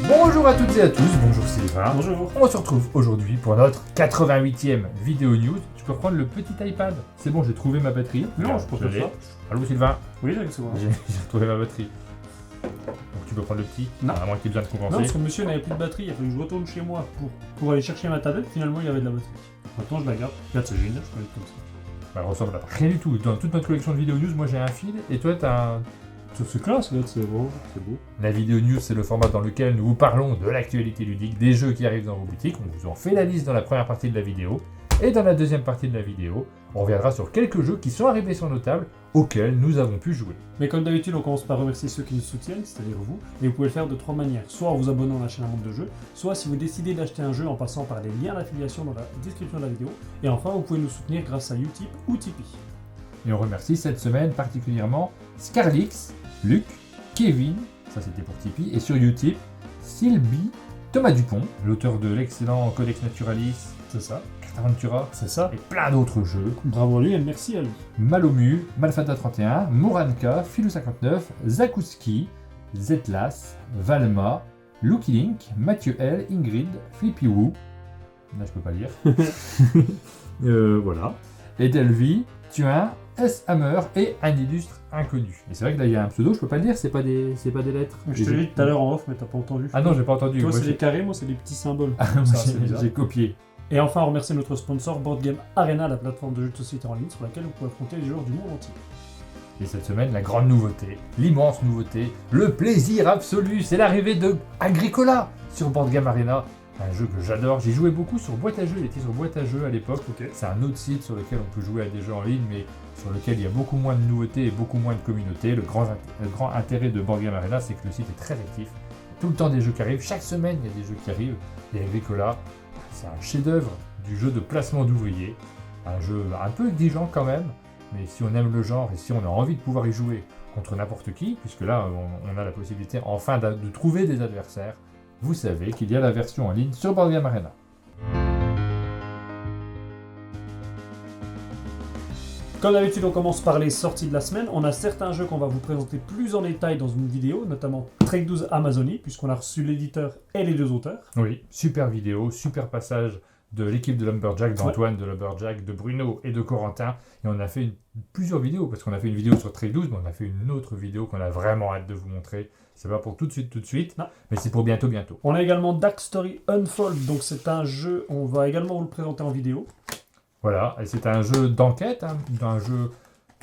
Bonjour à toutes et à tous, bonjour Sylvain. Bonjour. On se retrouve aujourd'hui pour notre 88e vidéo news. Tu peux reprendre le petit iPad. C'est bon, j'ai trouvé ma batterie. Non, Regarde, je pense l'ai. pas. Allô Sylvain. Oui, c'est bon. J'ai retrouvé ma batterie. Donc tu peux prendre le petit. Non. À moins qu'il ait besoin de Non, compenser. parce que monsieur n'avait plus de batterie, il a fallu que je retourne chez moi pour aller chercher ma tablette. Finalement, il y avait de la batterie. Maintenant, je la garde. Regarde, c'est génial, je peux mettre comme ça. Bah, elle ressemble à rien du tout. Dans toute notre collection de vidéo news, moi j'ai un fil et toi t'as un... C'est classe, regarde, c'est beau. La vidéo news, c'est le format dans lequel nous vous parlons de l'actualité ludique, des jeux qui arrivent dans vos boutiques. On vous en fait la liste dans la première partie de la vidéo. Et dans la deuxième partie de la vidéo, on reviendra sur quelques jeux qui sont arrivés sur nos tables, auxquels nous avons pu jouer. Mais comme d'habitude, on commence par remercier ceux qui nous soutiennent, c'est-à-dire vous. Et vous pouvez le faire de trois manières. Soit en vous abonnant à la chaîne Un Monde de Jeux, soit si vous décidez d'acheter un jeu en passant par les liens d'affiliation dans la description de la vidéo. Et enfin, vous pouvez nous soutenir grâce à Utip ou Tipeee. Et on remercie cette semaine particulièrement Scarlix, Luc, Kevin, ça c'était pour Tipeee, et sur Utip, Sylvie, Thomas Dupont, l'auteur de l'excellent Codex Naturalis, C'est ça. Cartaventura, C'est ça. et plein d'autres jeux. Bravo à lui et merci à lui. Malomu, Malfata31, Moranka, Philo59, Zakouski, Zetlas, Valma, Lucky Link, Mathieu L, Ingrid, Flippy Woo, là je peux pas lire, voilà, Edelvi, Tuin, S. Hammer et un illustre inconnu. Et c'est vrai que là il y a un pseudo, je peux pas le lire, c'est pas des lettres. Je te l'ai dit tout à l'heure en off, mais t'as pas entendu. Ah non, j'ai pas entendu. Toi, Moi, c'est des carrés, moi, c'est des petits symboles. Ah, Comme moi, ça, c'est bizarre. j'ai copié. Et enfin, on remercie notre sponsor Board Game Arena, la plateforme de jeux de société en ligne sur laquelle vous pouvez affronter les joueurs du monde entier. Et cette semaine, la grande nouveauté, l'immense nouveauté, le plaisir absolu, c'est l'arrivée de Agricola sur Board Game Arena. Un jeu que j'adore, j'y jouais beaucoup sur boîte à jeux, il était sur boîte à jeux à l'époque. Ok. C'est un autre site sur lequel on peut jouer à des jeux en ligne, mais sur lequel il y a beaucoup moins de nouveautés et beaucoup moins de communauté. Le grand intérêt de Board Game Arena, c'est que le site est très actif. Tout le temps des jeux qui arrivent, chaque semaine il y a des jeux qui arrivent. Et Agricola, c'est un chef-d'œuvre du jeu de placement d'ouvriers. Un jeu un peu exigeant quand même, mais si on aime le genre et si on a envie de pouvoir y jouer contre n'importe qui, puisque là on a la possibilité enfin de trouver des adversaires, vous savez qu'il y a la version en ligne sur Board Game Arena. Comme d'habitude, on commence par les sorties de la semaine. On a certains jeux qu'on va vous présenter plus en détail dans une vidéo, notamment Trek 12 Amazonie, puisqu'on a reçu l'éditeur et les deux auteurs. Oui, super vidéo, super passage de l'équipe de Lumberjack, d'Antoine de Lumberjack, de Bruno et de Corentin. Et on a fait plusieurs vidéos, parce qu'on a fait une vidéo sur Trek 12, mais on a fait une autre vidéo qu'on a vraiment hâte de vous montrer. C'est pas pour tout de suite, non. Mais c'est pour bientôt. On a également Dark Story Unfold, donc c'est un jeu, on va également vous le présenter en vidéo. Voilà, et c'est un jeu d'enquête, un jeu...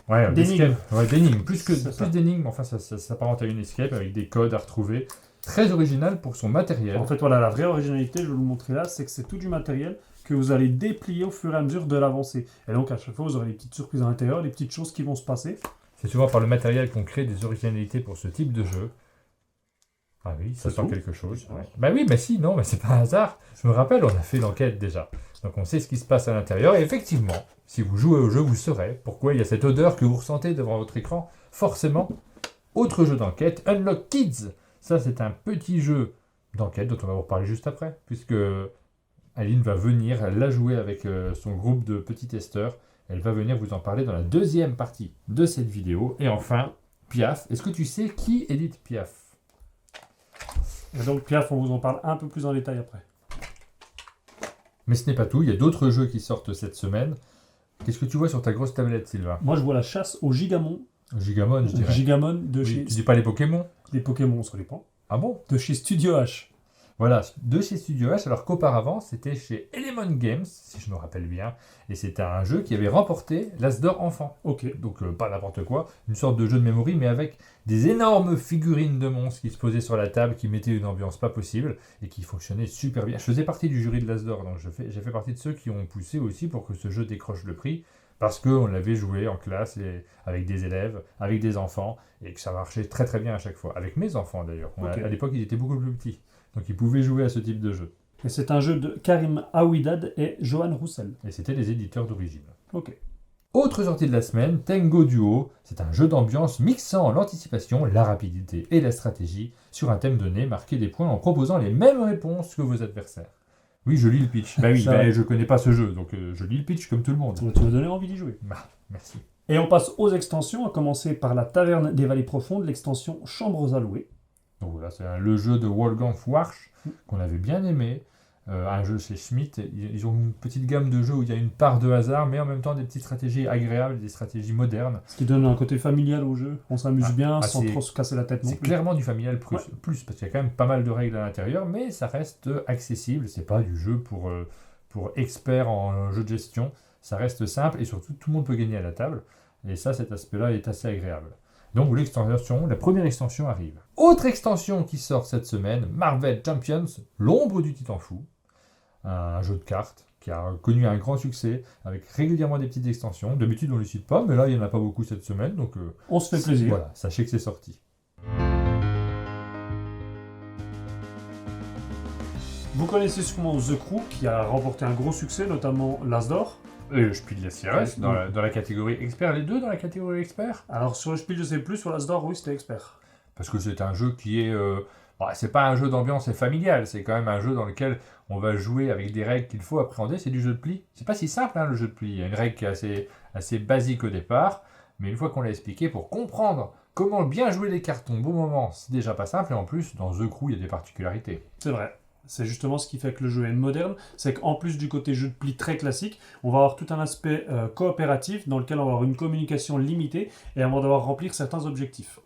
Ouais, d'énigmes. Ouais, d'énigmes, plus d'énigmes, enfin ça s'apparente à une escape avec des codes à retrouver. Très original pour son matériel. En fait, voilà, la vraie originalité, je vais vous le montrer là, c'est que c'est tout du matériel que vous allez déplier au fur et à mesure de l'avancée. Et donc, à chaque fois, vous aurez des petites surprises à l'intérieur, des petites choses qui vont se passer. C'est souvent par le matériel qu'on crée des originalités pour ce type de jeu. Ah oui, ça sent quelque chose. Ouais. Bah oui, mais si, non, mais c'est pas un hasard. Je me rappelle, on a fait l'enquête déjà. Donc on sait ce qui se passe à l'intérieur. Et effectivement, si vous jouez au jeu, vous saurez pourquoi il y a cette odeur que vous ressentez devant votre écran. Forcément, autre jeu d'enquête, Unlock Kids. Ça, c'est un petit jeu d'enquête dont on va vous reparler juste après, puisque Aline va venir la jouer avec son groupe de petits testeurs. Elle va venir vous en parler dans la deuxième partie de cette vidéo. Et enfin, Piaf. Est-ce que tu sais qui édite Piaf ? Et donc, Piaf, on vous en parle un peu plus en détail après. Mais ce n'est pas tout, il y a d'autres jeux qui sortent cette semaine. Qu'est-ce que tu vois sur ta grosse tablette, Sylvain ? Moi, je vois la chasse au Gigamon. Gigamon, je dirais. Gigamon de chez... Tu dis pas les Pokémon ? Les Pokémon, ça dépend. Ah bon ? De chez Studio H. Voilà, de chez Studio H, alors qu'auparavant, c'était chez Element Games, si je me rappelle bien, et c'était un jeu qui avait remporté l'As d'Or enfant. Ok. Donc pas n'importe quoi, une sorte de jeu de memory, mais avec des énormes figurines de monstres qui se posaient sur la table, qui mettaient une ambiance pas possible, et qui fonctionnaient super bien. Je faisais partie du jury de l'As d'Or, donc j'ai fait partie de ceux qui ont poussé aussi pour que ce jeu décroche le prix, parce qu'on l'avait joué en classe, et avec des élèves, avec des enfants, et que ça marchait très très bien à chaque fois. Avec mes enfants d'ailleurs. Okay. À l'époque, ils étaient beaucoup plus petits. Donc ils pouvaient jouer à ce type de jeu. Et c'est un jeu de Karim Aouidad et Johan Roussel. Et c'était les éditeurs d'origine. Ok. Autre sortie de la semaine, Tango Duo. C'est un jeu d'ambiance mixant l'anticipation, la rapidité et la stratégie sur un thème donné. Marquez des points en proposant les mêmes réponses que vos adversaires. Oui, je lis le pitch. Bah oui, je connais pas ce jeu, donc je lis le pitch comme tout le monde. Tu m'as donné envie d'y jouer. Bah, merci. Et on passe aux extensions, à commencer par la Taverne des Vallées Profondes, l'extension Chambres à louer. Donc voilà, c'est le jeu de Wolfgang Warsch qu'on avait bien aimé. Un jeu chez Schmitt. Ils ont une petite gamme de jeux où il y a une part de hasard, mais en même temps des petites stratégies agréables, des stratégies modernes. Ce qui donne un côté familial au jeu. On s'amuse bien sans trop se casser la tête non plus. C'est clairement du familial plus, parce qu'il y a quand même pas mal de règles à l'intérieur, mais ça reste accessible. C'est pas du jeu pour experts en jeu de gestion. Ça reste simple et surtout tout le monde peut gagner à la table. Et ça, cet aspect-là est assez agréable. Donc la première extension arrive. Autre extension qui sort cette semaine, Marvel Champions, l'ombre du Titan Fou. Un jeu de cartes qui a connu un grand succès, avec régulièrement des petites extensions. D'habitude, on ne les cite pas, mais là, il n'y en a pas beaucoup cette semaine, donc on se fait plaisir. Voilà, sachez que c'est sorti. Vous connaissez sûrement The Crew, qui a remporté un gros succès, notamment l'As d'Or. Et le Spiel des Jahres, dans la catégorie expert. Les deux dans la catégorie expert. Alors, sur le Spiel, je sais plus, sur l'As d'Or, oui, c'était expert. Parce que c'est un jeu qui est... c'est pas un jeu d'ambiance et familial, c'est quand même un jeu dans lequel on va jouer avec des règles qu'il faut appréhender. C'est du jeu de pli. C'est pas si simple, le jeu de pli. Il y a une règle qui est assez basique au départ, mais une fois qu'on l'a expliqué, pour comprendre comment bien jouer les cartons au bon moment, c'est déjà pas simple. Et en plus, dans The Crew, il y a des particularités. C'est vrai. C'est justement ce qui fait que le jeu est moderne, c'est qu'en plus du côté jeu de pli très classique, on va avoir tout un aspect coopératif dans lequel on va avoir une communication limitée et on va devoir remplir certains objectifs.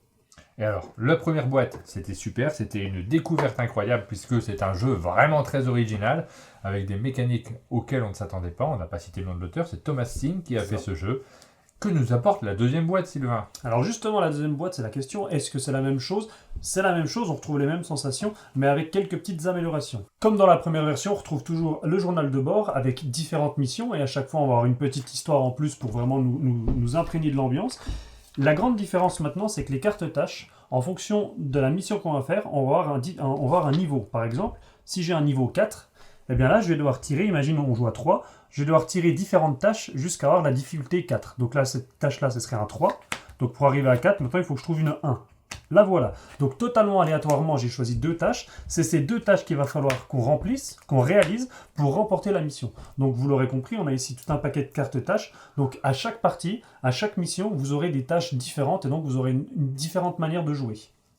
Et alors, la première boîte, c'était super, c'était une découverte incroyable puisque c'est un jeu vraiment très original avec des mécaniques auxquelles on ne s'attendait pas. On n'a pas cité le nom de l'auteur, c'est Thomas Singh qui a fait ce jeu. Que nous apporte la deuxième boîte, Sylvain? Alors justement, la deuxième boîte, c'est la question, est-ce que c'est la même chose? C'est la même chose, on retrouve les mêmes sensations, mais avec quelques petites améliorations. Comme dans la première version, on retrouve toujours le journal de bord avec différentes missions, et à chaque fois, on va avoir une petite histoire en plus pour vraiment nous imprégner de l'ambiance. La grande différence maintenant, c'est que les cartes tâches, en fonction de la mission qu'on va faire, on va avoir un niveau. Par exemple, si j'ai un niveau 4, eh bien là, je vais devoir tirer, imaginons on joue à 3, je vais devoir tirer différentes tâches jusqu'à avoir la difficulté 4. Donc là, cette tâche-là, ce serait un 3. Donc pour arriver à 4, maintenant, il faut que je trouve une 1. Là, voilà. Donc totalement aléatoirement, j'ai choisi 2 tâches. C'est ces 2 tâches qu'il va falloir qu'on remplisse, qu'on réalise pour remporter la mission. Donc vous l'aurez compris, on a ici tout un paquet de cartes tâches. Donc à chaque partie, à chaque mission, vous aurez des tâches différentes et donc vous aurez une différente manière de jouer.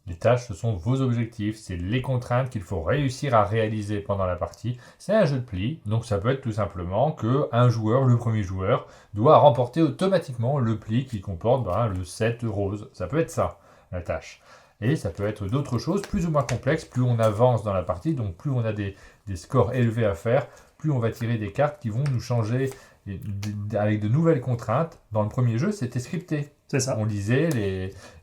Les tâches, ce sont vos objectifs, c'est les contraintes qu'il faut réussir à réaliser pendant la partie. C'est un jeu de pli, donc ça peut être tout simplement qu'un joueur, le premier joueur, doit remporter automatiquement le pli qui comporte le 7 rose. Ça peut être ça, la tâche. Et ça peut être d'autres choses plus ou moins complexes, plus on avance dans la partie, donc plus on a des scores élevés à faire, plus on va tirer des cartes qui vont nous changer avec de nouvelles contraintes. Dans le premier jeu, c'était scripté. C'est ça. On lisait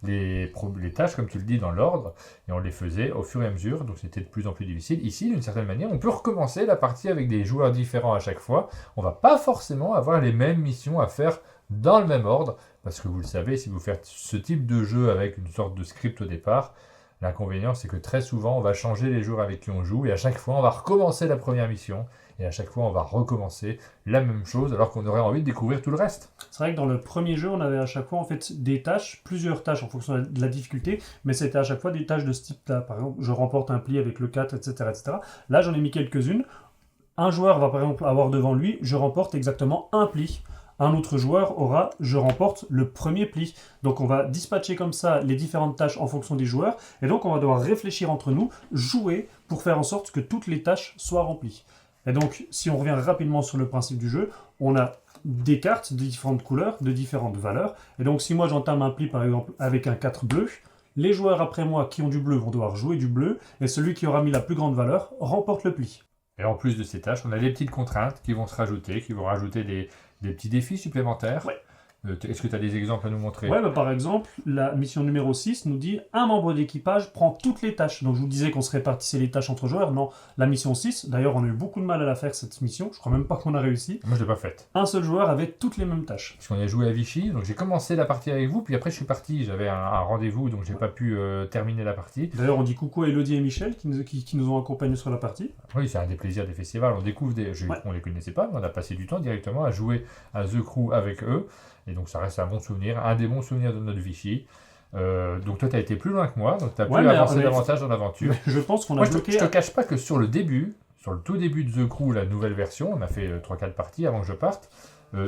les tâches, comme tu le dis, dans l'ordre, et on les faisait au fur et à mesure, donc c'était de plus en plus difficile. Ici, d'une certaine manière, on peut recommencer la partie avec des joueurs différents à chaque fois. On ne va pas forcément avoir les mêmes missions à faire dans le même ordre, parce que vous le savez, si vous faites ce type de jeu avec une sorte de script au départ, l'inconvénient, c'est que très souvent, on va changer les joueurs avec qui on joue, et à chaque fois, on va recommencer la première mission, et à chaque fois, on va recommencer la même chose, alors qu'on aurait envie de découvrir tout le reste. C'est vrai que dans le premier jeu, on avait à chaque fois en fait des tâches, plusieurs tâches en fonction de la difficulté, mais c'était à chaque fois des tâches de ce type-là. Par exemple, je remporte un pli avec le 4, etc. etc. Là, j'en ai mis quelques-unes. Un joueur va par exemple avoir devant lui, je remporte exactement un pli. Un autre joueur aura, je remporte le premier pli. Donc on va dispatcher comme ça les différentes tâches en fonction des joueurs, et donc on va devoir réfléchir entre nous, jouer pour faire en sorte que toutes les tâches soient remplies. Et donc, si on revient rapidement sur le principe du jeu, on a des cartes de différentes couleurs, de différentes valeurs. Et donc, si moi j'entame un pli, par exemple, avec un 4 bleu, les joueurs après moi qui ont du bleu vont devoir jouer du bleu, et celui qui aura mis la plus grande valeur remporte le pli. Et en plus de ces tâches, on a des petites contraintes qui vont se rajouter, qui vont rajouter des petits défis supplémentaires. Ouais. Est-ce que tu as des exemples à nous montrer? Ouais, par exemple, la mission numéro 6 nous dit un membre d'équipage prend toutes les tâches. Donc je vous disais qu'on se répartissait les tâches entre joueurs. Non, la mission 6, d'ailleurs on a eu beaucoup de mal à la faire cette mission, je crois même pas qu'on a réussi. Moi je l'ai pas faite. Un seul joueur avait toutes les mêmes tâches. Parce qu'on a joué à Vichy, donc j'ai commencé la partie avec vous, puis après je suis parti, j'avais un rendez-vous, donc j'ai pas pu terminer la partie. D'ailleurs on dit coucou à Elodie et Michel qui nous ont accompagnés sur la partie. Oui, c'est un des plaisirs des festivals, on découvre on les connaissait pas, mais on a passé du temps directement à jouer à The Crew avec eux. Et donc ça reste un bon souvenir, un des bons souvenirs de notre Vichy. Donc toi tu as été plus loin que moi, donc tu as pu avancer davantage dans l'aventure. Je pense qu'on a bloqué... Je te cache pas que sur le tout début de The Crew, la nouvelle version, on a fait 3-4 parties avant que je parte,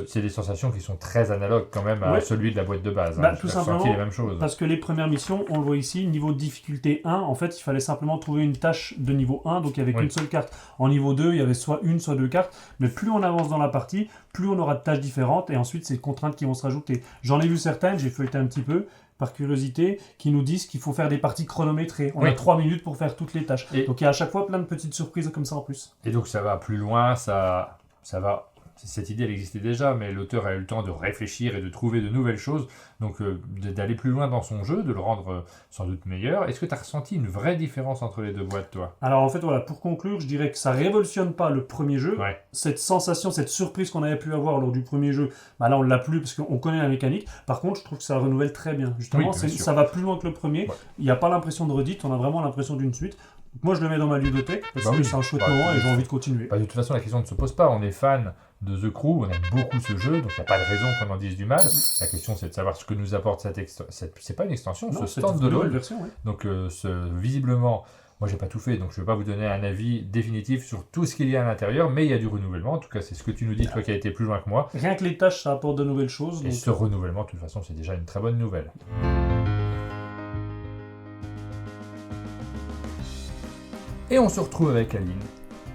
c'est des sensations qui sont très analogues quand même à celui de la boîte de base. Bah, hein. tout J'ai ressenti simplement, les mêmes choses. parce que les premières missions, on le voit ici, niveau de difficulté 1, en fait, il fallait simplement trouver une tâche de niveau 1, donc il n'y avait qu'une seule carte. En niveau 2, il y avait soit une, soit deux cartes, mais plus on avance dans la partie, plus on aura de tâches différentes, et ensuite, c'est des contraintes qui vont se rajouter. J'en ai vu certaines, j'ai feuilleté un petit peu, par curiosité, qui nous disent qu'il faut faire des parties chronométrées. On a 3 minutes pour faire toutes les tâches. Donc il y a à chaque fois plein de petites surprises comme ça en plus. Et donc ça va plus loin, ça va... Cette idée, elle existait déjà, mais l'auteur a eu le temps de réfléchir et de trouver de nouvelles choses, donc d'aller plus loin dans son jeu, de le rendre sans doute meilleur. Est-ce que tu as ressenti une vraie différence entre les deux boîtes, toi? Alors en fait, voilà, pour conclure, je dirais que ça révolutionne pas le premier jeu. Ouais. Cette sensation, cette surprise qu'on avait pu avoir lors du premier jeu, bah là on l'a plus parce qu'on connaît la mécanique. Par contre, je trouve que ça renouvelle très bien. Justement, ça va plus loin que le premier. Il n'y a pas l'impression de redite, on a vraiment l'impression d'une suite. Donc, moi, je le mets dans ma ludothèque parce que c'est un chouette moment et j'ai envie de continuer. De toute façon, la question ne se pose pas. On est fan de The Crew, on aime beaucoup ce jeu, donc il n'y a pas de raison qu'on en dise du mal. La question, c'est de savoir ce que nous apporte c'est pas une extension, ce stand-alone. Donc visiblement, moi j'ai pas tout fait, donc je ne vais pas vous donner un avis définitif sur tout ce qu'il y a à l'intérieur, mais il y a du renouvellement. En tout cas, c'est ce que tu nous dis, toi qui as été plus loin que moi. Rien que les tâches, ça apporte de nouvelles choses. Et ce renouvellement, de toute façon, c'est déjà une très bonne nouvelle. Et on se retrouve avec Aline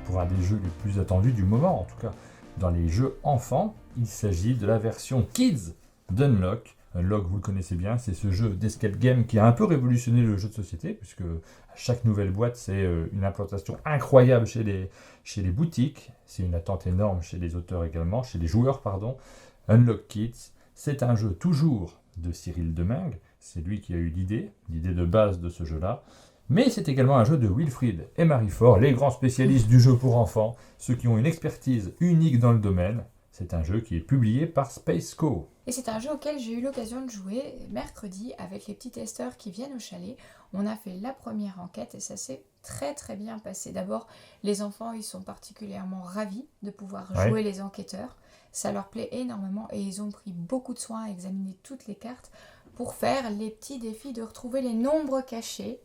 pour un des jeux les plus attendus du moment, en tout cas dans les jeux enfants. Il s'agit de la version Kids d'Unlock. Unlock, vous le connaissez bien, c'est ce jeu d'escape game qui a un peu révolutionné le jeu de société, puisque à chaque nouvelle boîte, c'est une implantation incroyable chez les boutiques. C'est une attente énorme chez les auteurs également, chez les joueurs, pardon. Unlock Kids, c'est un jeu toujours de Cyril Demingue. C'est lui qui a eu l'idée de base de ce jeu-là. Mais c'est également un jeu de Wilfried et Marie Faure, les grands spécialistes du jeu pour enfants, ceux qui ont une expertise unique dans le domaine. C'est un jeu qui est publié par Space Co. Et c'est un jeu auquel j'ai eu l'occasion de jouer mercredi avec les petits testeurs qui viennent au chalet. On a fait la première enquête et ça s'est très très bien passé. D'abord, les enfants, ils sont particulièrement ravis de pouvoir jouer les enquêteurs. Ça leur plaît énormément et ils ont pris beaucoup de soin à examiner toutes les cartes pour faire les petits défis de retrouver les nombres cachés.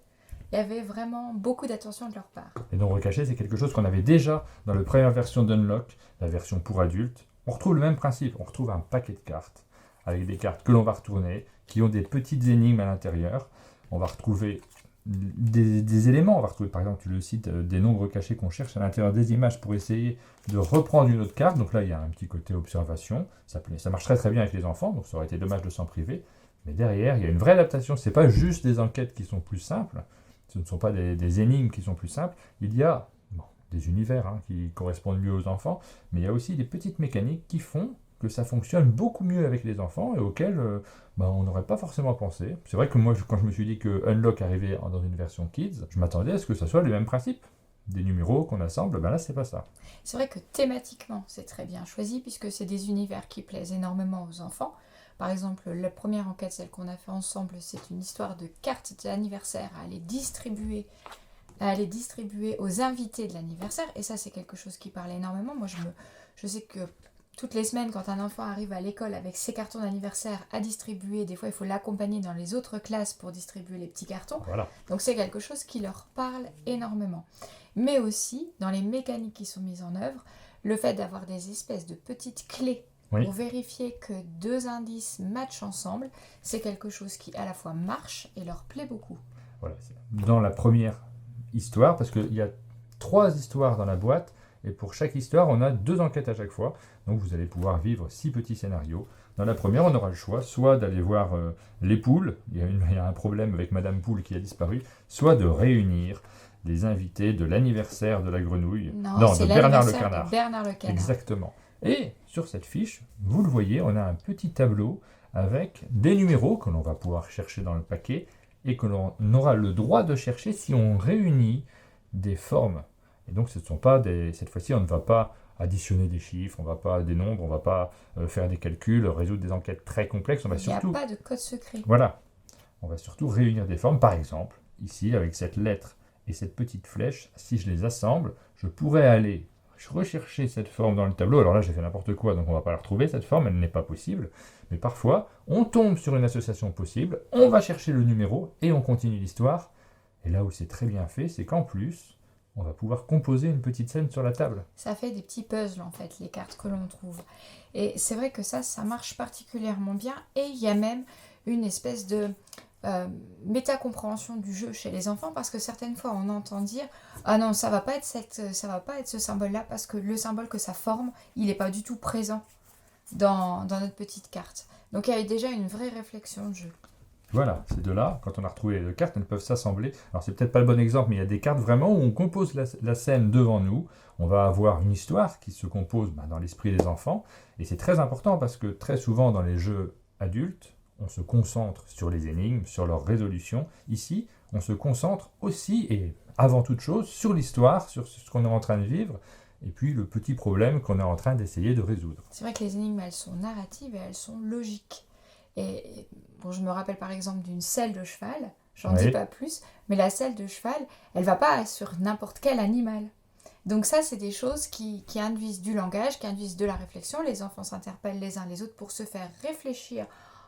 Il y avait vraiment beaucoup d'attention de leur part. Les nombres cachés, c'est quelque chose qu'on avait déjà dans la première version d'Unlock, la version pour adultes. On retrouve le même principe, on retrouve un paquet de cartes, avec des cartes que l'on va retourner, qui ont des petites énigmes à l'intérieur. On va retrouver des éléments, on va retrouver par exemple, tu le cites, des nombres cachés qu'on cherche à l'intérieur des images pour essayer de reprendre une autre carte. Donc là, il y a un petit côté observation, ça marche très très bien avec les enfants, donc ça aurait été dommage de s'en priver. Mais derrière, il y a une vraie adaptation, c'est pas juste des enquêtes qui sont plus simples, ce ne sont pas des énigmes qui sont plus simples, il y a des univers qui correspondent mieux aux enfants, mais il y a aussi des petites mécaniques qui font que ça fonctionne beaucoup mieux avec les enfants et auxquelles on n'aurait pas forcément pensé. C'est vrai que moi, quand je me suis dit que Unlock arrivait dans une version Kids, je m'attendais à ce que ça soit le même principe. Des numéros qu'on assemble, là c'est pas ça. C'est vrai que thématiquement, c'est très bien choisi puisque c'est des univers qui plaisent énormément aux enfants. Par exemple, la première enquête, celle qu'on a fait ensemble, c'est une histoire de cartes d'anniversaire à aller distribuer aux invités de l'anniversaire. Et ça, c'est quelque chose qui parle énormément. Moi, je sais que toutes les semaines, quand un enfant arrive à l'école avec ses cartons d'anniversaire à distribuer, des fois, il faut l'accompagner dans les autres classes pour distribuer les petits cartons. Voilà. Donc, c'est quelque chose qui leur parle énormément. Mais aussi, dans les mécaniques qui sont mises en œuvre, le fait d'avoir des espèces de petites clés pour vérifier que deux indices matchent ensemble, c'est quelque chose qui à la fois marche et leur plaît beaucoup. Voilà. Dans la première histoire, parce qu'il y a 3 histoires dans la boîte, et pour chaque histoire, on a 2 enquêtes à chaque fois, donc vous allez pouvoir vivre 6 petits scénarios. Dans la première, on aura le choix, soit d'aller voir les poules, il y a un problème avec Madame Poule qui a disparu, soit de réunir les invités de l'anniversaire de la grenouille, de Bernard le Canard. Bernard le Canard. Exactement. Et sur cette fiche, vous le voyez, on a un petit tableau avec des numéros que l'on va pouvoir chercher dans le paquet et que l'on aura le droit de chercher si on réunit des formes. Et donc cette fois-ci, on ne va pas additionner des chiffres, on ne va pas des nombres, on ne va pas faire des calculs, résoudre des enquêtes très complexes. Il n'y a pas de code secret. Voilà. On va surtout réunir des formes. Par exemple, ici, avec cette lettre et cette petite flèche, si je les assemble, je pourrais aller rechercher cette forme dans le tableau. Alors là, j'ai fait n'importe quoi, donc on ne va pas la retrouver, cette forme, elle n'est pas possible. Mais parfois, on tombe sur une association possible, on va chercher le numéro et on continue l'histoire. Et là où c'est très bien fait, c'est qu'en plus, on va pouvoir composer une petite scène sur la table. Ça fait des petits puzzles en fait, les cartes que l'on trouve. Et c'est vrai que ça marche particulièrement bien. Et il y a même une espèce de métacompréhension du jeu chez les enfants, parce que certaines fois on entend dire « Ah non, ça va pas être ce symbole-là, parce que le symbole que ça forme, il n'est pas du tout présent dans notre petite carte. » Donc il y a déjà une vraie réflexion de jeu. Voilà, ces deux-là, quand on a retrouvé les deux cartes, elles peuvent s'assembler. Alors c'est peut-être pas le bon exemple, mais il y a des cartes vraiment où on compose la scène devant nous. On va avoir une histoire qui se compose dans l'esprit des enfants. Et c'est très important parce que très souvent dans les jeux adultes, on se concentre sur les énigmes, sur leur résolution. Ici, on se concentre aussi et avant toute chose sur l'histoire, sur ce qu'on est en train de vivre. Et puis le petit problème qu'on est en train d'essayer de résoudre. C'est vrai que les énigmes, elles sont narratives et elles sont logiques. Et bon, je me rappelle par exemple d'une selle de cheval, j'en dis pas plus, mais la selle de cheval, elle va pas sur n'importe quel animal. Donc ça, c'est des choses qui induisent du langage, qui induisent de la réflexion. Les enfants s'interpellent les uns les autres pour se faire réfléchir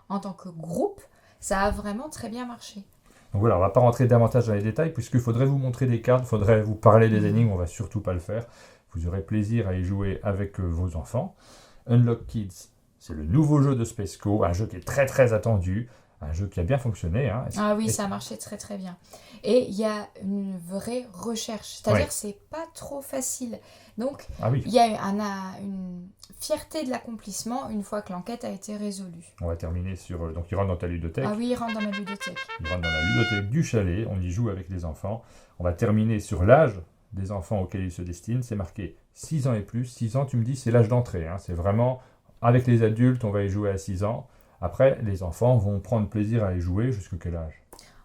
en tant que groupe. Ça a vraiment très bien marché. Donc voilà, on ne va pas rentrer davantage dans les détails, puisqu'il faudrait vous montrer des cartes, il faudrait vous parler des énigmes, on ne va surtout pas le faire. Vous aurez plaisir à y jouer avec vos enfants. Unlock Kids, c'est le nouveau jeu de Spesco, un jeu qui est très très attendu, un jeu qui a bien fonctionné. Ah oui, ça a marché très très bien. Et il y a une vraie recherche, c'est-à-dire que c'est pas trop facile. Donc il y a une fierté de l'accomplissement une fois que l'enquête a été résolue. On va terminer sur... donc il rentre dans ta ludothèque. Ah oui, il rentre dans ma ludothèque. Il rentre dans la ludothèque du chalet, on y joue avec les enfants. On va terminer sur l'âge des enfants auxquels il se destine. C'est marqué 6 ans et plus. 6 ans, tu me dis, c'est l'âge d'entrée. C'est vraiment... Avec les adultes, on va y jouer à 6 ans. Après, les enfants vont prendre plaisir à y jouer jusqu'à quel âge?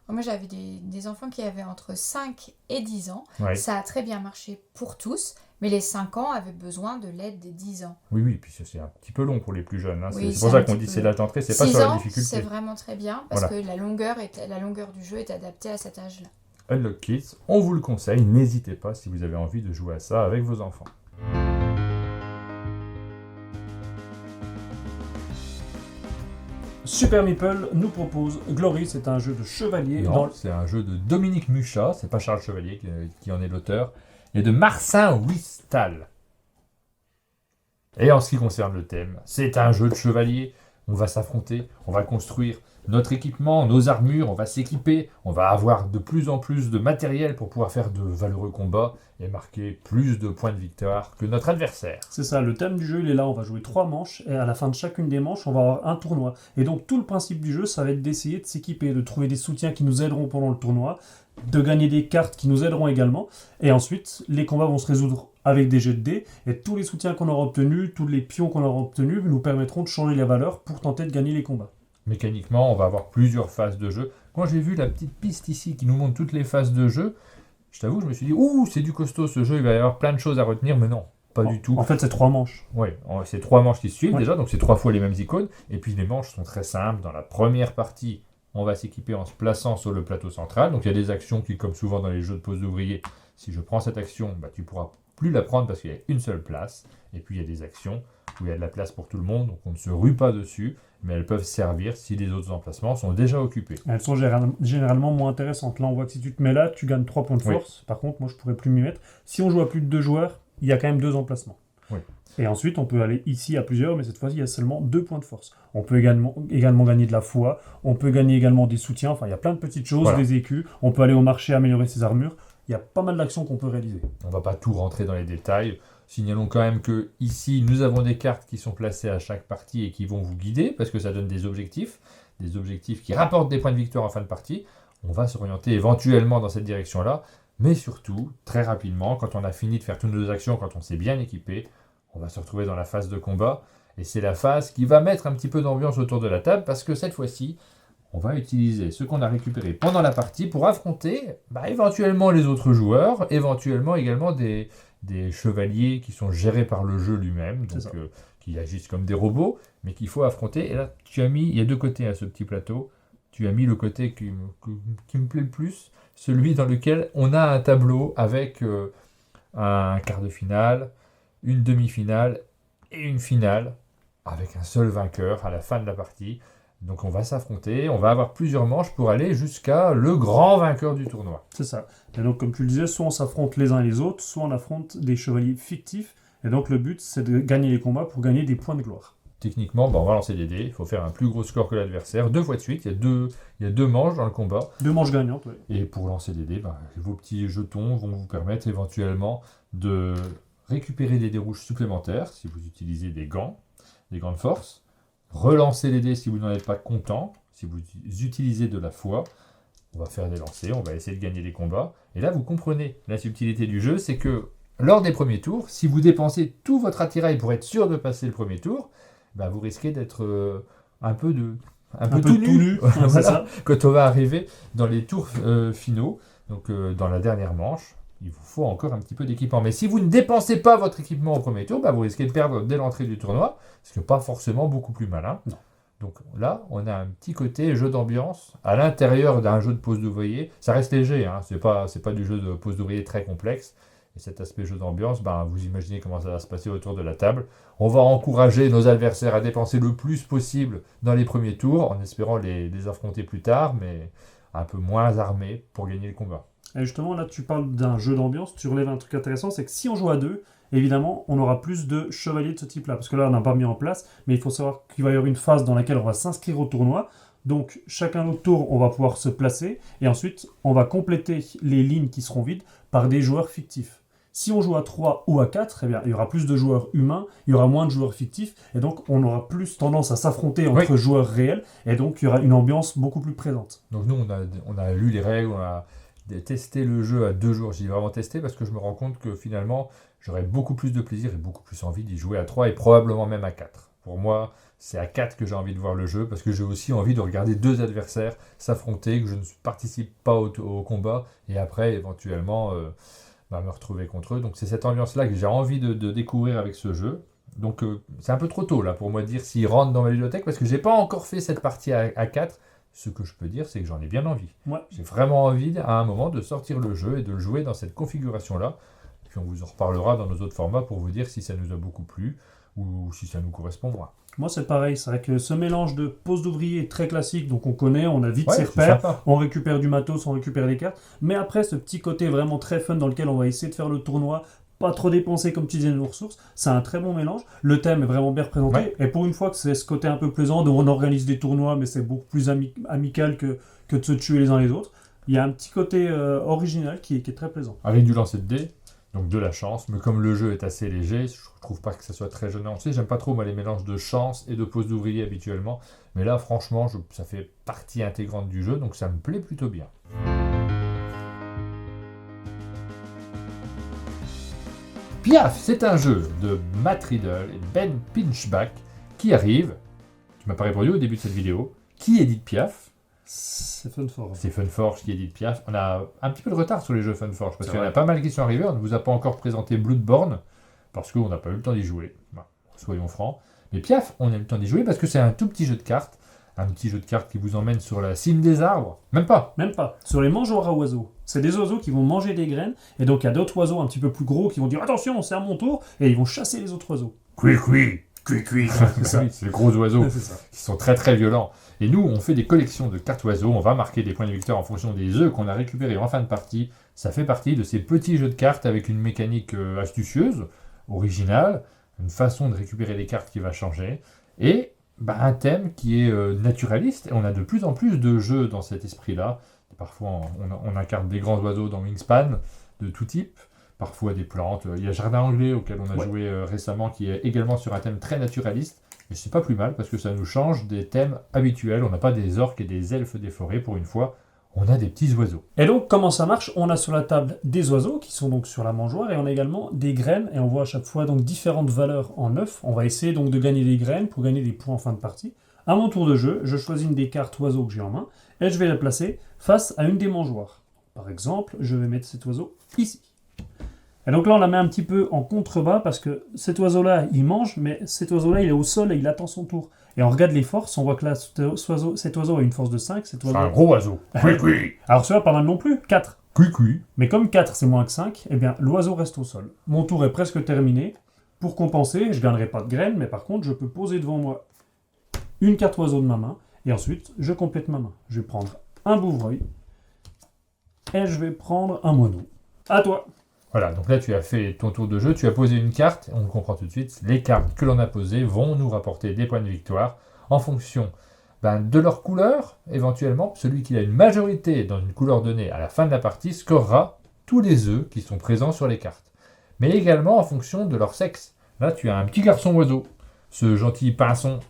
Moi, j'avais des enfants qui avaient entre 5 et 10 ans. Ouais. Ça a très bien marché pour tous, mais les 5 ans avaient besoin de l'aide des 10 ans. Oui, puis c'est un petit peu long pour les plus jeunes. Oui, c'est pour ça qu'on dit c'est l'âge d'entrée, c'est pas sur la difficulté. 6 ans, c'est vraiment très bien, parce que la longueur du jeu est adaptée à cet âge-là. Unlock Kids, on vous le conseille, n'hésitez pas si vous avez envie de jouer à ça avec vos enfants. Super Meeple nous propose Glory, c'est un jeu de chevalier. C'est un jeu de Dominique Muchat, c'est pas Charles Chevalier qui en est l'auteur, et de Marcin Wistal. Et en ce qui concerne le thème, c'est un jeu de chevalier, on va s'affronter, on va construire notre équipement, nos armures, on va s'équiper, on va avoir de plus en plus de matériel pour pouvoir faire de valeureux combats et marquer plus de points de victoire que notre adversaire. C'est ça, le thème du jeu il est là, on va jouer 3 manches et à la fin de chacune des manches on va avoir un tournoi. Et donc tout le principe du jeu ça va être d'essayer de s'équiper, de trouver des soutiens qui nous aideront pendant le tournoi, de gagner des cartes qui nous aideront également, et ensuite les combats vont se résoudre avec des jets de dés, et tous les soutiens qu'on aura obtenus, tous les pions qu'on aura obtenus nous permettront de changer les valeurs pour tenter de gagner les combats. Mécaniquement, on va avoir plusieurs phases de jeu. Quand j'ai vu la petite piste ici qui nous montre toutes les phases de jeu, je t'avoue, je me suis dit, ouh, c'est du costaud ce jeu, il va y avoir plein de choses à retenir, mais non, pas du tout. En fait, c'est 3 manches. Oui, c'est 3 manches qui se suivent déjà, donc c'est 3 fois les mêmes icônes, et puis les manches sont très simples. Dans la première partie, on va s'équiper en se plaçant sur le plateau central, donc il y a des actions qui, comme souvent dans les jeux de pose d'ouvrier, si je prends cette action, tu pourras plus la prendre parce qu'il y a une seule place, et puis il y a des actions où il y a de la place pour tout le monde, donc on ne se rue pas dessus, mais elles peuvent servir si les autres emplacements sont déjà occupés. Elles sont généralement moins intéressantes. Là, on voit que si tu te mets là, tu gagnes 3 points de force. Oui. Par contre, moi, je pourrais plus m'y mettre. Si on joue à plus de 2 joueurs, il y a quand même 2 emplacements. Oui. Et ensuite, on peut aller ici à plusieurs, mais cette fois-ci, il y a seulement 2 points de force. On peut également gagner de la foi, on peut gagner également des soutiens, enfin, il y a plein de petites choses, des écus. On peut aller au marché améliorer ses armures. Il y a pas mal d'actions qu'on peut réaliser. On ne va pas tout rentrer dans les détails. Signalons quand même que ici, nous avons des cartes qui sont placées à chaque partie et qui vont vous guider, parce que ça donne des objectifs qui rapportent des points de victoire en fin de partie. On va s'orienter éventuellement dans cette direction-là, mais surtout, très rapidement, quand on a fini de faire toutes nos actions, quand on s'est bien équipé, on va se retrouver dans la phase de combat, et c'est la phase qui va mettre un petit peu d'ambiance autour de la table, parce que cette fois-ci, on va utiliser ce qu'on a récupéré pendant la partie pour affronter éventuellement les autres joueurs, éventuellement également des chevaliers qui sont gérés par le jeu lui-même, donc qui agissent comme des robots, mais qu'il faut affronter. Et là, il y a 2 côtés à ce petit plateau. Tu as mis le côté qui me plaît le plus, celui dans lequel on a un tableau avec un quart de finale, une demi-finale et une finale, avec un seul vainqueur à la fin de la partie. Donc on va s'affronter, on va avoir plusieurs manches pour aller jusqu'à le grand vainqueur du tournoi. C'est ça. Et donc, comme tu le disais, soit on s'affronte les uns et les autres, soit on affronte des chevaliers fictifs. Et donc, le but, c'est de gagner les combats pour gagner des points de gloire. Techniquement, on va lancer des dés, il faut faire un plus gros score que l'adversaire, 2 fois de suite, il y a deux manches dans le combat. 2 manches gagnantes, oui. Et pour lancer des dés, vos petits jetons vont vous permettre éventuellement de récupérer des dés rouges supplémentaires si vous utilisez des gants de force. Relancer les dés si vous n'en êtes pas content, si vous utilisez de la foi. On va faire des lancers, on va essayer de gagner des combats. Et là, vous comprenez la subtilité du jeu, c'est que lors des premiers tours, si vous dépensez tout votre attirail pour être sûr de passer le premier tour, vous risquez d'être un peu tout nu. Voilà, c'est ça. Quand on va arriver dans les tours finaux, donc dans la dernière manche, il vous faut encore un petit peu d'équipement. Mais si vous ne dépensez pas votre équipement au premier tour, vous risquez de perdre dès l'entrée du tournoi, ce qui n'est pas forcément beaucoup plus malin. Non. Donc là, on a un petit côté jeu d'ambiance à l'intérieur d'un jeu de pose d'ouvrier. Ça reste léger, hein, c'est pas du jeu de pose d'ouvrier très complexe. Et cet aspect jeu d'ambiance, vous imaginez comment ça va se passer autour de la table. On va encourager nos adversaires à dépenser le plus possible dans les premiers tours, en espérant les affronter plus tard, mais un peu moins armés pour gagner le combat. Et justement, là, tu parles d'un jeu d'ambiance, tu relèves un truc intéressant, c'est que si on joue à 2, évidemment, on aura plus de chevaliers de ce type-là. Parce que là, on n'a pas mis en place, mais il faut savoir qu'il va y avoir une phase dans laquelle on va s'inscrire au tournoi. Donc, chacun notre tour, on va pouvoir se placer. Et ensuite, on va compléter les lignes qui seront vides par des joueurs fictifs. Si on joue à 3 ou à 4, il y aura plus de joueurs humains, il y aura moins de joueurs fictifs, et donc on aura plus tendance à s'affronter entre joueurs réels, et donc il y aura une ambiance beaucoup plus présente. Donc nous, on a lu les règles, on a testé le jeu à 2 jours. J'ai vraiment testé parce que je me rends compte que finalement, j'aurais beaucoup plus de plaisir et beaucoup plus envie d'y jouer à 3 et probablement même à 4. Pour moi, c'est à 4 que j'ai envie de voir le jeu parce que j'ai aussi envie de regarder 2 adversaires s'affronter, que je ne participe pas au combat, et après, éventuellement... me retrouver contre eux. Donc c'est cette ambiance-là que j'ai envie de découvrir avec ce jeu. Donc c'est un peu trop tôt là pour moi de dire s'il rentre dans ma bibliothèque parce que j'ai pas encore fait cette partie à 4. Ce que je peux dire, c'est que j'en ai bien envie. Ouais. J'ai vraiment envie à un moment de sortir le jeu et de le jouer dans cette configuration-là. Puis on vous en reparlera dans nos autres formats pour vous dire si ça nous a beaucoup plu ou si ça nous correspond moins. Moi, c'est pareil. C'est vrai que ce mélange de pose d'ouvrier très classique, donc on connaît, on a vite ses repères, on récupère du matos, on récupère des cartes. Mais après, ce petit côté vraiment très fun dans lequel on va essayer de faire le tournoi, pas trop dépenser, comme tu disais, nos ressources, c'est un très bon mélange. Le thème est vraiment bien représenté. Ouais. Et pour une fois que c'est ce côté un peu plaisant, où on organise des tournois, mais c'est beaucoup plus amical que de se tuer les uns les autres. Il y a un petit côté original qui est très plaisant. Avec du lancer de dés. Donc de la chance, mais comme le jeu est assez léger, je trouve pas que ça soit très gênant. Tu sais, j'aime pas trop moi les mélanges de chance et de pose d'ouvrier habituellement, mais là franchement, ça fait partie intégrante du jeu, donc ça me plaît plutôt bien. Piaf, c'est un jeu de Matt Riddle et Ben Pinchback qui arrive. Tu m'as pas répondu au début de cette vidéo. Qui édite Piaf ? C'est Funforge. C'est Funforge qui édite Piaf. On a un petit peu de retard sur les jeux Funforge parce qu'il y en a pas mal qui sont arrivés. On ne vous a pas encore présenté Bloodborne parce qu'on n'a pas eu le temps d'y jouer. Bon, soyons francs. Mais Piaf, on a eu le temps d'y jouer parce que c'est un tout petit jeu de cartes. Un petit jeu de cartes qui vous emmène sur la cime des arbres. Même pas. Sur les mangeoires à oiseaux. C'est des oiseaux qui vont manger des graines. Et donc il y a d'autres oiseaux un petit peu plus gros qui vont dire attention, c'est à mon tour. Et ils vont chasser les autres oiseaux. Cui. C'est les gros oiseaux qui sont très très violents. Et nous, on fait des collections de cartes oiseaux. On va marquer des points de victoire en fonction des œufs qu'on a récupérés en fin de partie. Ça fait partie de ces petits jeux de cartes avec une mécanique astucieuse, originale, une façon de récupérer les cartes qui va changer. Et un thème qui est naturaliste. Et on a de plus en plus de jeux dans cet esprit-là. Parfois, on incarne des grands oiseaux dans Wingspan, de tout type. Parfois des plantes. Il y a Jardin Anglais auquel on a joué récemment qui est également sur un thème très naturaliste. Et c'est pas plus mal parce que ça nous change des thèmes habituels. On n'a pas des orques et des elfes des forêts pour une fois. On a des petits oiseaux. Et donc comment ça marche ? On a sur la table des oiseaux qui sont donc sur la mangeoire et on a également des graines et on voit à chaque fois donc différentes valeurs en œufs. On va essayer donc de gagner des graines pour gagner des points en fin de partie. À mon tour de jeu, je choisis une des cartes oiseaux que j'ai en main et je vais la placer face à une des mangeoires. Par exemple, je vais mettre cet oiseau ici. Et donc là, on la met un petit peu en contrebas parce que cet oiseau-là, il mange, mais cet oiseau-là, il est au sol et il attend son tour. Et on regarde les forces, on voit que là, cet oiseau a une force de 5. C'est un gros oiseau. Cui. Alors celui-là, pas mal non plus, 4. Cui. Mais comme 4, c'est moins que 5, eh bien, l'oiseau reste au sol. Mon tour est presque terminé. Pour compenser, je ne gagnerai pas de graines, mais par contre, je peux poser devant moi une carte oiseau de ma main. Et ensuite, je complète ma main. Je vais prendre un bouvreuil et je vais prendre un moineau. À toi. Voilà, donc là tu as fait ton tour de jeu, tu as posé une carte, on comprend tout de suite, les cartes que l'on a posées vont nous rapporter des points de victoire en fonction de leur couleur, éventuellement. Celui qui a une majorité dans une couleur donnée à la fin de la partie scorera tous les œufs qui sont présents sur les cartes. Mais également en fonction de leur sexe. Là tu as un petit garçon oiseau, ce gentil pinson.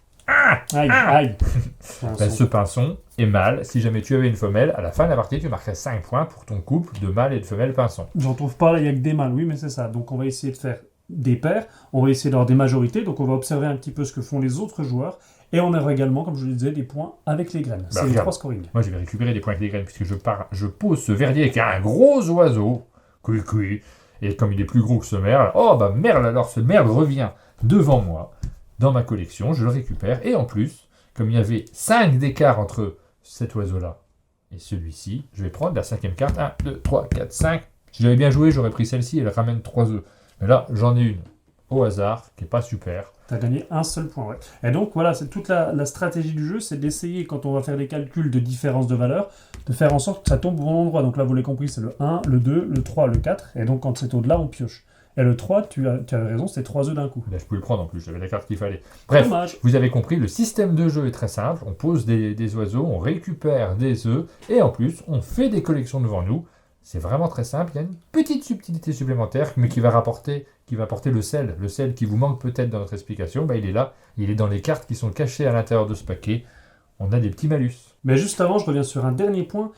Aïe. Ce pinson est mâle. Si jamais tu avais une femelle, à la fin de la partie, tu marquerais 5 points pour ton couple de mâle et de femelle pinson. J'en trouve pas là, il n'y a que des mâles, oui, mais c'est ça. Donc on va essayer de faire des paires, on va essayer d'avoir des majorités, donc on va observer un petit peu ce que font les autres joueurs, et on aura également, comme je le disais, des points avec les graines. C'est les 3 scoring. Moi je vais récupérer des points avec les graines, puisque je pose ce verdier qui a un gros oiseau, et comme il est plus gros que ce merle, merle, alors ce merle revient devant moi, dans ma collection, je le récupère, et en plus, comme il y avait 5 d'écart entre cet oiseau-là et celui-ci, je vais prendre la 5e carte, 1, 2, 3, 4, 5. Si j'avais bien joué, j'aurais pris celle-ci, elle ramène 3 œufs. Mais là, j'en ai une au hasard, qui n'est pas super. Tu as gagné un seul point, ouais. Et donc voilà, c'est toute la stratégie du jeu, c'est d'essayer, quand on va faire des calculs de différence de valeur, de faire en sorte que ça tombe au bon endroit. Donc là, vous l'avez compris, c'est le 1, le 2, le 3, le 4, et donc quand c'est au-delà, on pioche. Et le 3, tu as raison, c'est 3 œufs d'un coup. Là, je pouvais le prendre en plus, j'avais la carte qu'il fallait. Bref, dommage. Vous avez compris, le système de jeu est très simple. On pose des oiseaux, on récupère des œufs, et en plus, on fait des collections devant nous. C'est vraiment très simple. Il y a une petite subtilité supplémentaire, mais qui va apporter le sel. Le sel qui vous manque peut-être dans notre explication, il est là. Il est dans les cartes qui sont cachées à l'intérieur de ce paquet. On a des petits malus. Mais juste avant, je reviens sur un dernier point.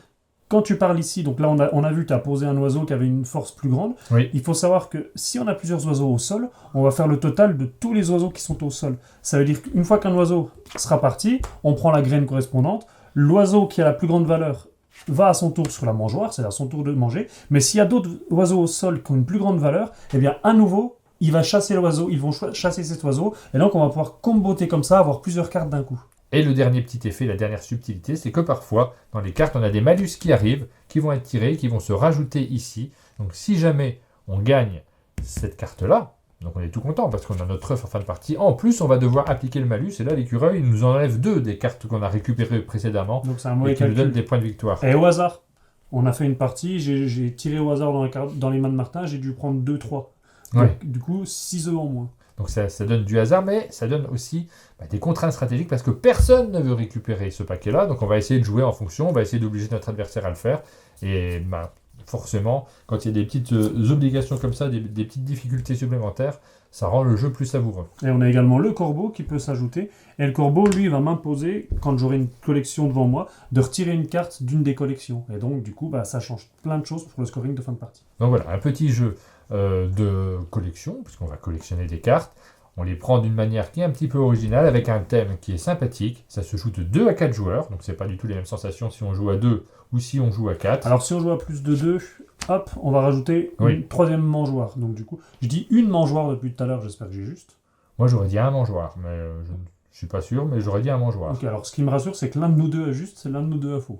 Quand tu parles ici, donc là on a vu que tu as posé un oiseau qui avait une force plus grande. Oui. Il faut savoir que si on a plusieurs oiseaux au sol, on va faire le total de tous les oiseaux qui sont au sol. Ça veut dire qu'une fois qu'un oiseau sera parti, on prend la graine correspondante. L'oiseau qui a la plus grande valeur va à son tour sur la mangeoire, c'est à son tour de manger. Mais s'il y a d'autres oiseaux au sol qui ont une plus grande valeur, eh bien à nouveau, il va chasser l'oiseau, ils vont chasser cet oiseau. Et donc on va pouvoir comboter comme ça, avoir plusieurs cartes d'un coup. Et le dernier petit effet, la dernière subtilité, c'est que parfois, dans les cartes, on a des malus qui arrivent, qui vont être tirés, qui vont se rajouter ici. Donc si jamais on gagne cette carte-là, donc on est tout content parce qu'on a notre œuf en fin de partie. En plus, on va devoir appliquer le malus, et là l'écureuil nous enlève 2 des cartes qu'on a récupérées précédemment, donc c'est un mauvais et qui nous calcul. donne des points de victoire. Et au hasard, on a fait une partie, j'ai tiré au hasard dans les mains de Martin, j'ai dû prendre 2-3. Ouais. Du coup, 6 œufs en moins. Donc ça donne du hasard, mais ça donne aussi des contraintes stratégiques parce que personne ne veut récupérer ce paquet-là. Donc on va essayer de jouer en fonction, on va essayer d'obliger notre adversaire à le faire. Et forcément, quand il y a des petites obligations comme ça, des petites difficultés supplémentaires, ça rend le jeu plus savoureux. Et on a également le corbeau qui peut s'ajouter. Et le corbeau, lui, va m'imposer, quand j'aurai une collection devant moi, de retirer une carte d'une des collections. Et donc, du coup, ça change plein de choses pour le scoring de fin de partie. Donc voilà, un petit jeu de collection, puisqu'on va collectionner des cartes. On les prend d'une manière qui est un petit peu originale, avec un thème qui est sympathique. Ça se joue de 2 à 4 joueurs, donc c'est pas du tout les mêmes sensations si on joue à 2 ou si on joue à 4. Alors si on joue à plus de 2, hop, on va rajouter une 3e mangeoire. Donc du coup, je dis une mangeoire depuis tout à l'heure, j'espère que j'ai juste. Moi j'aurais dit un mangeoire, mais je ne suis pas sûr, mais j'aurais dit un mangeoire. Ok, alors ce qui me rassure, c'est que l'un de nous deux a juste, c'est l'un de nous deux a faux.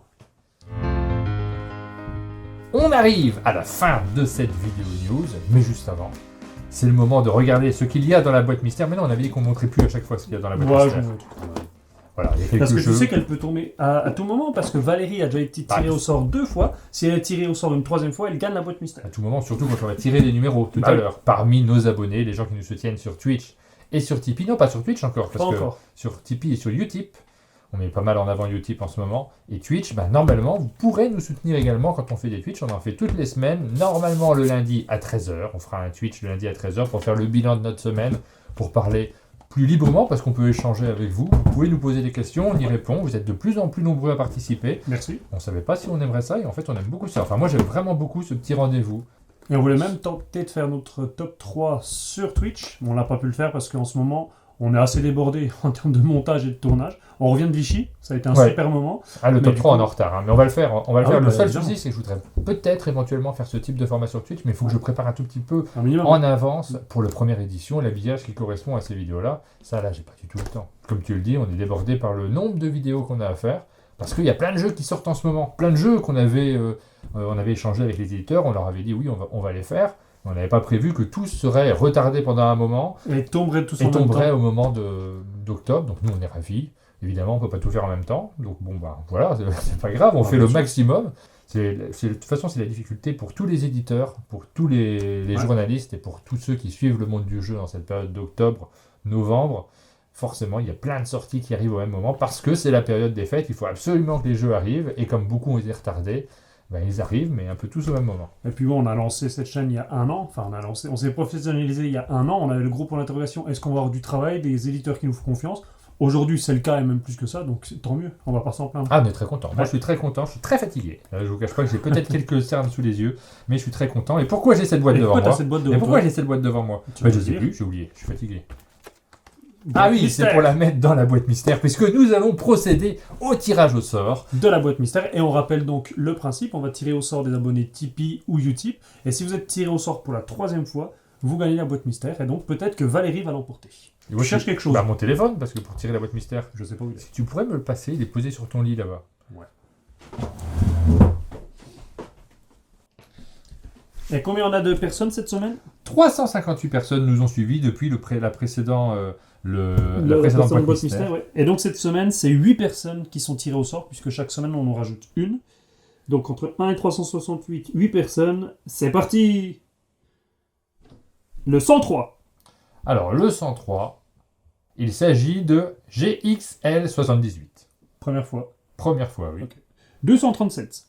On arrive à la fin de cette vidéo news, mais juste avant, c'est le moment de regarder ce qu'il y a dans la boîte mystère. Mais non, on avait dit qu'on ne montrait plus à chaque fois ce qu'il y a dans la boîte mystère. Voilà, il y a quelques parce que jeux. tu sais qu'elle peut tomber à tout moment, parce que Valérie a déjà été tirée au sort 2 fois. Si elle est tirée au sort une 3e fois, elle gagne la boîte mystère. À tout moment, surtout quand on va tirer des numéros tout à l'heure, parmi nos abonnés, les gens qui nous soutiennent sur Twitch et sur Tipeee. Non, pas sur Twitch encore, parce que sur Tipeee et sur Utip, on met pas mal en avant Utip en ce moment. Et Twitch, normalement, vous pourrez nous soutenir également quand on fait des Twitch. On en fait toutes les semaines, normalement le lundi à 13h. On fera un Twitch le lundi à 13h pour faire le bilan de notre semaine, pour parler plus librement, parce qu'on peut échanger avec vous. Vous pouvez nous poser des questions, on y répond. Vous êtes de plus en plus nombreux à participer. Merci. On ne savait pas si on aimerait ça, et en fait on aime beaucoup ça. Enfin, moi j'aime vraiment beaucoup ce petit rendez-vous. Et on voulait même tenter de faire notre top 3 sur Twitch. On n'a pas pu le faire parce qu'en ce moment, on est assez débordé en termes de montage et de tournage. On revient de Vichy, ça a été un super moment. Le top 3 on est en retard, mais on va le faire. Le seul évidemment. souci, c'est que je voudrais peut-être éventuellement faire ce type de format sur Twitch, mais il faut que je prépare un tout petit peu Un minimum. en avance pour la première édition, l'habillage qui correspond à ces vidéos-là. Ça, là, j'ai pas du tout le temps. Comme tu le dis, on est débordé par le nombre de vidéos qu'on a à faire, parce qu'il y a plein de jeux qui sortent en ce moment. Plein de jeux qu'on avait, on avait échangé avec les éditeurs, on leur avait dit oui, on va les faire. On n'avait pas prévu que tous seraient retardés pendant un moment Et tomberaient tous et en même temps. tomberaient au moment d'octobre. Donc nous, on est ravis. Évidemment, on peut pas tout faire en même temps, donc bon, bah voilà, c'est pas grave, on fait bien le sûr. maximum. De toute façon, c'est la difficulté pour tous les éditeurs, pour tous les journalistes et pour tous ceux qui suivent le monde du jeu dans cette période d'octobre, novembre. Forcément, il y a plein de sorties qui arrivent au même moment parce que c'est la période des fêtes, il faut absolument que les jeux arrivent, et comme beaucoup ont été retardés, ben, ils arrivent, mais un peu tous au même moment. Et puis bon, on a lancé cette chaîne il y a 1 an, enfin on s'est professionnalisé il y a 1 an, on avait le gros point d'interrogation, est-ce qu'on va avoir du travail, des éditeurs qui nous font confiance? Aujourd'hui c'est le cas et même plus que ça, donc tant mieux, on va pas s'en plaindre. Ah, on est très content. Moi, je suis très content, je suis très fatigué. Je vous cache pas que j'ai peut-être quelques cernes sous les yeux, mais je suis très content. Et pourquoi j'ai cette boîte devant moi cette boîte Et devant pourquoi toi j'ai cette boîte devant moi Tu Bah, veux je sais dire plus, j'ai oublié, je suis fatigué. Boîte Ah oui, mystère c'est pour la mettre dans la boîte mystère, puisque nous allons procéder au tirage au sort. de la boîte mystère, et on rappelle donc le principe, on va tirer au sort des abonnés Tipeee ou Utip, et si vous êtes tiré au sort pour la 3e fois, vous gagnez la boîte mystère, et donc peut-être que Valérie va l'emporter. Et moi, Je cherche quelque chose. Bah, mon téléphone, parce que pour tirer la boîte mystère, Je sais pas où il est. si tu pourrais me le passer, il est posé sur ton lit là-bas. Et combien on a de personnes cette semaine? 358 personnes nous ont suivis depuis la précédente La précédente boîte mystère, ouais. Et donc cette semaine, c'est 8 personnes qui sont tirées au sort, puisque chaque semaine on en rajoute une. Donc entre 1 et 368, 8 personnes. C'est parti! Le 103. Alors, le 103, il s'agit de GXL78. Première fois. Première fois, oui. Ok. 237.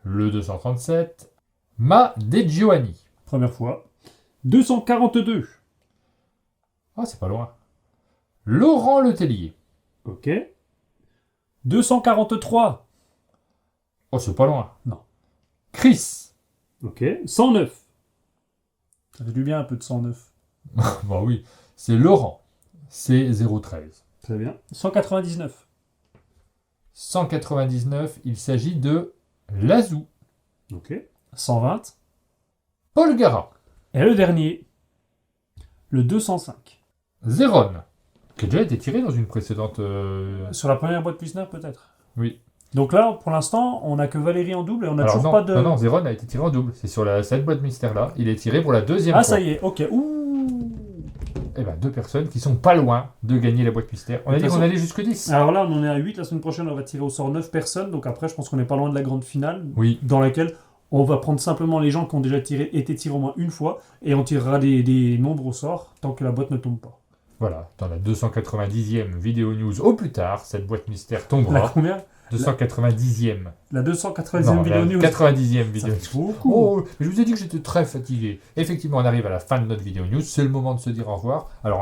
Le 237, Ma De Giovanni. Première fois. 242. Ah, c'est pas loin. Laurent Letellier. Ok. 243. Oh, c'est pas loin. Non. Chris. Ok. 109. Ça fait du bien un peu de 109. Bon, oui. C'est Laurent. C'est 013. Très bien. 199. 199, il s'agit de Lazou. Ok. 120. Paul Gara. Et le dernier. Le 205. Zéron. Qui a déjà été tiré dans une précédente... Sur la première boîte Plusner, peut-être. Oui. Donc là, pour l'instant, on n'a que Valérie en double et on n'a Alors toujours non, pas de... non, Zéron a été tiré en double. C'est sur cette boîte mystère-là. Il est tiré pour la deuxième Ah, fois. ça y est, ok. Ouh. Eh ben, 2 personnes qui sont pas loin de gagner la boîte mystère. On a De dit toute qu'on façon- allait jusque 10. Alors là, on en est à 8. La semaine prochaine, on va tirer au sort 9 personnes. Donc après, je pense qu'on n'est pas loin de la grande finale. Oui. Dans laquelle on va prendre simplement les gens qui ont déjà été tirés au moins une fois. Et on tirera des nombres au sort tant que la boîte ne tombe pas. Voilà, dans la 290e vidéo news au plus tard, cette boîte mystère La tombera. combien 290e. La 290e Non, vidéo la news. 90e Ça vidéo fait news. beaucoup. Oh, mais je vous ai dit que j'étais très fatigué. Effectivement, on arrive à la fin de notre vidéo news. C'est le moment de se dire au revoir. Alors,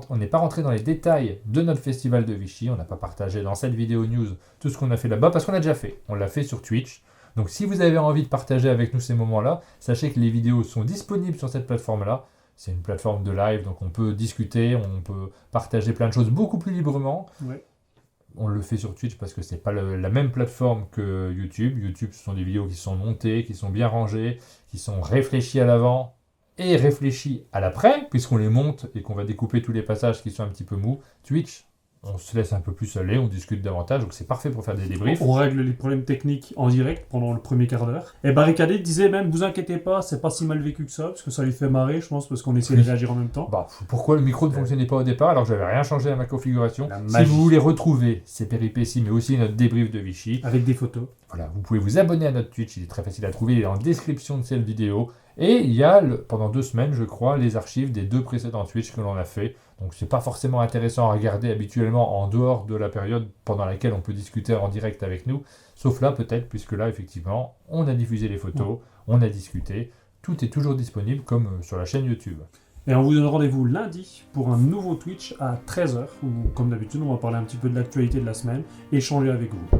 on n'est pas rentré dans les détails de notre festival de Vichy. On n'a pas partagé dans cette vidéo news tout ce qu'on a fait là-bas parce qu'on a déjà fait. On l'a fait sur Twitch. Donc, si vous avez envie de partager avec nous ces moments-là, sachez que les vidéos sont disponibles sur cette plateforme-là. C'est une plateforme de live, donc on peut discuter, on peut partager plein de choses beaucoup plus librement. Ouais. On le fait sur Twitch parce que c'est pas la même plateforme que YouTube. YouTube, ce sont des vidéos qui sont montées, qui sont bien rangées, qui sont réfléchies à l'avant et réfléchies à l'après, puisqu'on les monte et qu'on va découper tous les passages qui sont un petit peu mous. Twitch, on se laisse un peu plus aller, on discute davantage, donc c'est parfait pour faire des débriefs. On règle les problèmes techniques en direct pendant le premier quart d'heure. Et Barricadé disait même, vous inquiétez pas, c'est pas si mal vécu que ça, parce que ça lui fait marrer, je pense, parce qu'on essaie de réagir en même temps. Bah, pourquoi le micro ne fonctionnait pas au départ alors que j'avais rien changé à ma configuration? La Si magie. vous voulez retrouver ces péripéties, mais aussi notre débrief de Vichy, Avec des photos. voilà, vous pouvez vous abonner à notre Twitch, il est très facile à trouver, il est en description de cette vidéo. Et il y a, pendant 2 semaines, je crois, les archives des 2 précédents Twitch que l'on a fait. Donc c'est pas forcément intéressant à regarder habituellement en dehors de la période pendant laquelle on peut discuter en direct avec nous. Sauf là peut-être, puisque là effectivement, on a diffusé les photos, on a discuté. Tout est toujours disponible comme sur la chaîne YouTube. Et on vous donne rendez-vous lundi pour un nouveau Twitch à 13h, où comme d'habitude on va parler un petit peu de l'actualité de la semaine, échanger avec vous.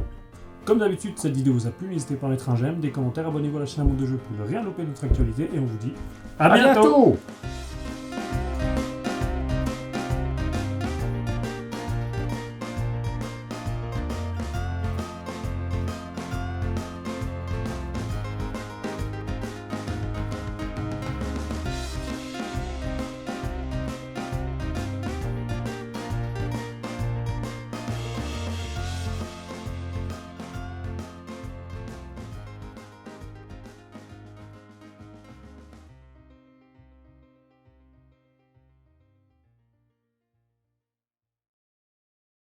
Comme d'habitude, cette vidéo vous a plu, n'hésitez pas à mettre un j'aime, des commentaires, abonnez-vous à la chaîne Monde de Jeu pour ne rien louper de notre actualité, et on vous dit à bientôt.